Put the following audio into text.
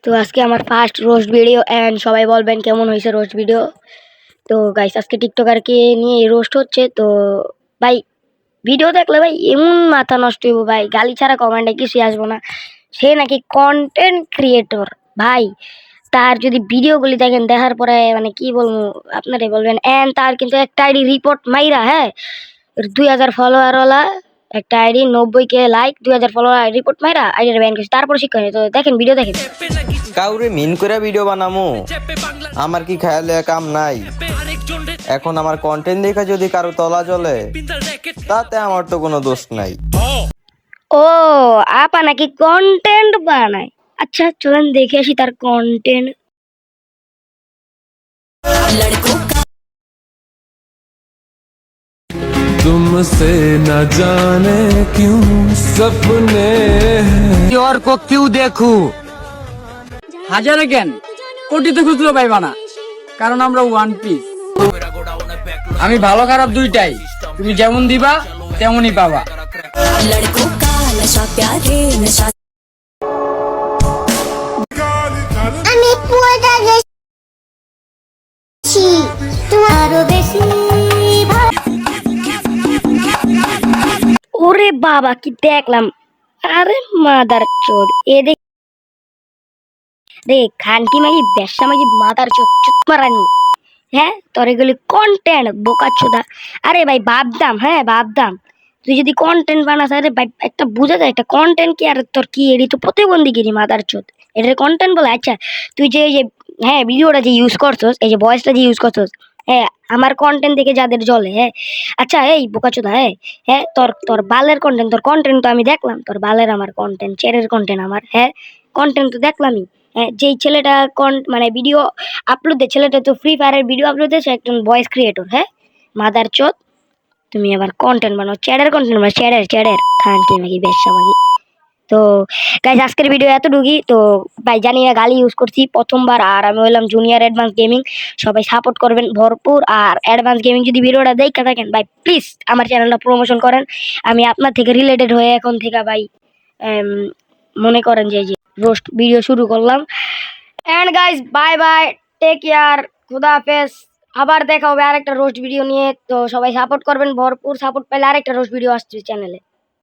তো আজকে আমার ফার্স্ট রোস্ট ভিডিও এন্ড সবাই বলবেন কেমন হয়েছে রোস্ট ভিডিও। তো গাইস আজকে টিকটকারকে নিয়ে রোস্ট হচ্ছে। তো ভাই ভিডিও দেখলে ভাই এমন মাথা নষ্ট হইব ভাই, গালি ছাড়া কমেন্টে কিছুই আসবো না। সে নাকি কন্টেন্ট ক্রিয়েটর ভাই, তার যদি ভিডিওগুলি দেখেন দেখার পরে মানে কি বলবো আপনারাই বলবেন। এন্ড তার কিন্তু একটা আইডি রিপোর্ট মাইরা, হ্যাঁ 2000 ফলোয়ারওয়ালা একটা ID, 90K like, 2000 follower report মাইরা আইডিটা ব্যান করছে, তারপর শিক্ষা নেই। তো দেখেন ভিডিও দেখেন। কাউরে মিন করে ভিডিও বানামু, আমার কি খেয়ালে কাম নাই। এখন আমার কন্টেন্ট দেখে যদি কারো তলা জ্বলে তাতে আমার তো কোনো দোষ নাই। ও আপা নাকি কন্টেন্ট বানায়, আচ্ছা চলেন দেখে আসি তার কন্টেন্ট। तुमसे न जाने क्यों सपने और को क्यों देखू হাজারে কেন কোটিতে খুঁজলেও পাইবা না, কারণ আমরা ওয়ান পিস। আমি ভালো খারাপ দুইটাই, তুমি যেমন দিবা তেমনই পাবা। আমি পুরোটা গেছি তোমারও বেশি। ওরে বাবা কি দেখলাম, আরে মাদার চোদ এ দেখ রে খানকি মাগি বেশা মাগি মাদার চোদ চুত মারানি। হ্যাঁ তোর এগুলি কন্টেন্ট বোকা চোদা। আরে ভাই ভাবতাম, হ্যাঁ ভাবতাম তুই যদি কন্টেন্ট বানাস, আরে ভাই একটা বুঝা যায় একটা কন্টেন্ট কি আর তোর কি, এটি তো প্রতিবন্ধীগিরি মাদার চোদ, এটা কন্টেন্ট বলে। আচ্ছা তুই যে এই যে হ্যাঁ ভিডিওটা যে ইউজ করছস, এই যে ভয়েসটা যে ইউজ করছস, হ্যাঁ আমার কন্টেন্ট দেখে যাদের জ্বলে, হ্যাঁ আচ্ছা এই বোকাচোদা, হ্যাঁ হ্যাঁ তোর তোর বালের কন্টেন্ট, তোর কন্টেন্ট তো আমি দেখলাম, তোর বালের আমার কন্টেন্ট, চেরের কন্টেন্ট আমার, হ্যাঁ কন্টেন্ট তো দেখলামই। হ্যাঁ যেই ছেলেটা মানে ভিডিও আপলোড দেয়, ছেলেটা তো ফ্রি ফায়ারের ভিডিও আপলোড দিয়েছে, একজন ভয়েস ক্রিয়েটর। হ্যাঁ মাদার চোদ তুমি আবার কন্টেন্ট বানাও, চ্যাডের কন্টেন্ট বানাও, চ্যাডের চ্যাডের খান কি নাকি বেশা মাগি। তো গাইজ আজকের ভিডিও এতটুকুই। তো ভাই জানি না গালি ইউজ করছি প্রথমবার, আর আমি হলাম জুনিয়র অ্যাডভান্স গেমিং, সবাই সাপোর্ট করবেন ভরপুর। আর অ্যাডভান্স গেমিং যদি ভিডিওটা দেখে থাকেন ভাই প্লিজ আমার চ্যানেলটা প্রমোশন করেন, আমি আপনার থেকে রিলেটেড হয়ে এখন থেকে ভাই মনে করেন যে রোস্ট ভিডিও শুরু করলাম। And guys bye bye, take care, খুদা হাফেজ। আবার দেখা হবে আরেকটা রোস্ট ভিডিও নিয়ে। তো সবাই সাপোর্ট করবেন ভরপুর, সাপোর্ট পেলে আরেকটা রোস্ট ভিডিও আসছে চ্যানেলে।